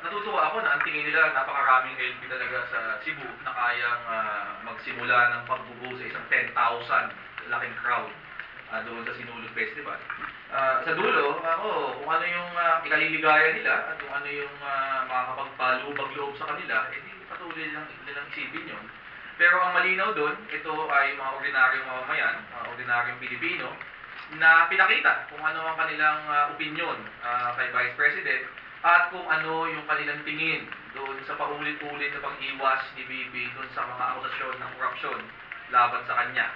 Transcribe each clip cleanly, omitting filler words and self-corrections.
natutuwa ako na ang tingin nila napakaraming LP talaga sa Cebu na kayang magsimula ng pagbubuo sa isang 10,000 laking crowd doon sa Sinulog Festival. Sa dulo, kung ano yung ikaliligaya nila at kung ano yung makakapagpalubag loob sa kanila, di patuloy nilang isipin yun. Pero ang malinaw doon, ito ay mga ordinaryong mamamayan, ordinaryong Pilipino, na pinakita kung ano ang kanilang opinion kay Vice President at kung ano yung kanilang tingin doon sa paulit-ulit na pag-iwas ni Bibi doon sa mga akusasyon ng korupsyon laban sa kanya.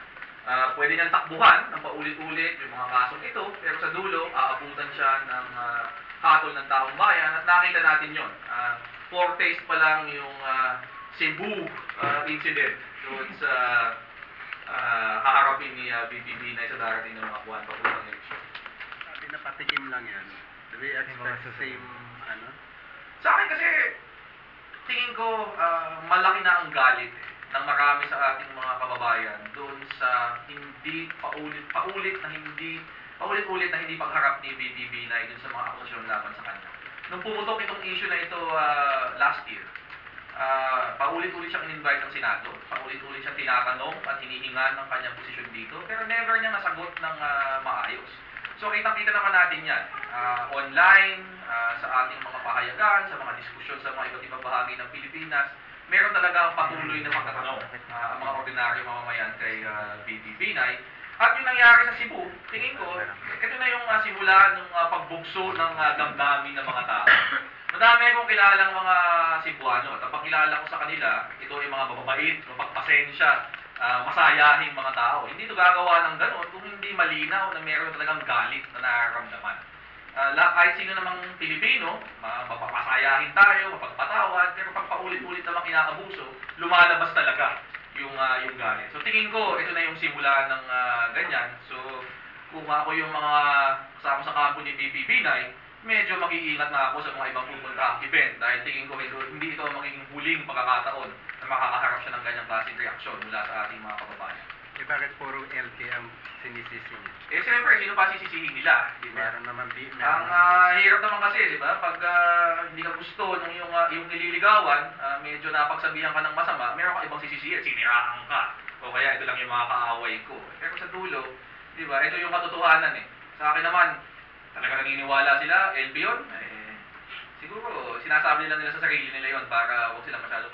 Pwede niyang takbuhan ng paulit-ulit yung mga kasong ito, pero sa dulo, aabutan siya ng hatol ng taong bayan at nakita natin yon. Foretaste pa lang yung Cebu incident doon sa haharapin ni BBB na sa darating ng mga buwan papuntang eleksyon. Sabi na patikim lang yan. Do we expect the same, ano? Sa akin kasi, tingin ko malaki na ang galit ng marami sa ating mga kababayan doon sa hindi paulit-ulit na hindi pagharap ni BBB na doon sa mga akusasyon laban sa kanya. Nung pumutok itong issue na ito last year, paulit-ulit siyang in-invite ng Senado, paulit-ulit siyang tinatanong at hinihingan ng kanyang posisyon dito, pero never niya nasagot ng maayos. So kitang-kita naman natin yan, online, sa ating mga pahayagan, sa mga diskusyon sa mga iba't ibang bahagi ng Pilipinas, meron talaga patuloy na pagtatanong ang mga ordinaryo mamamayan kay BBB Nay. At yung nangyari sa Cebu, tingin ko, ito na yung simula ng pagbugso ng damdamin ng mga tao. Madami akong kilalang mga Cebuano at ang pagkilala ko sa kanila, ito ay mga mababait, mapagpasensya, masayahing mga tao. Hindi ito gagawa ng gano'n kung hindi malinaw na meron talagang galit na nararamdaman. Kahit sino namang Pilipino, mapapasayahin tayo, mapagpatawad, pero pag paulit-ulit namang inaabuso, lumalabas talaga yung galit. So tingin ko, ito na yung simula ng ganyan. So kung ako yung mga kasama sa kampo ni BBB Nay, medyo mag-iingat na ako sa mga ibang pupunta event dahil tingin ko hindi ito magiging huling pagkakataon na makakaharap siya ng ganyang klaseng reaksyon mula sa ating mga kababayan. Bakit puro LK ang sinisisi niya? Siyempre, sino pa sisisihin nila? Diba? Meron naman ang hirap naman kasi, di ba? Pag hindi ka gusto ng yung nililigawan, medyo napagsabihan ka ng masama, meron ka ibang sisisihin, siniraan ka. O kaya ito lang yung mga kaaway ko. Pero sa dulo, di ba? Ito yung katotohanan eh. Sa akin naman, talaga naniniwala sila, LB yun. Siguro, sinasabi nila sa sarili nila yun para huwag sila masyado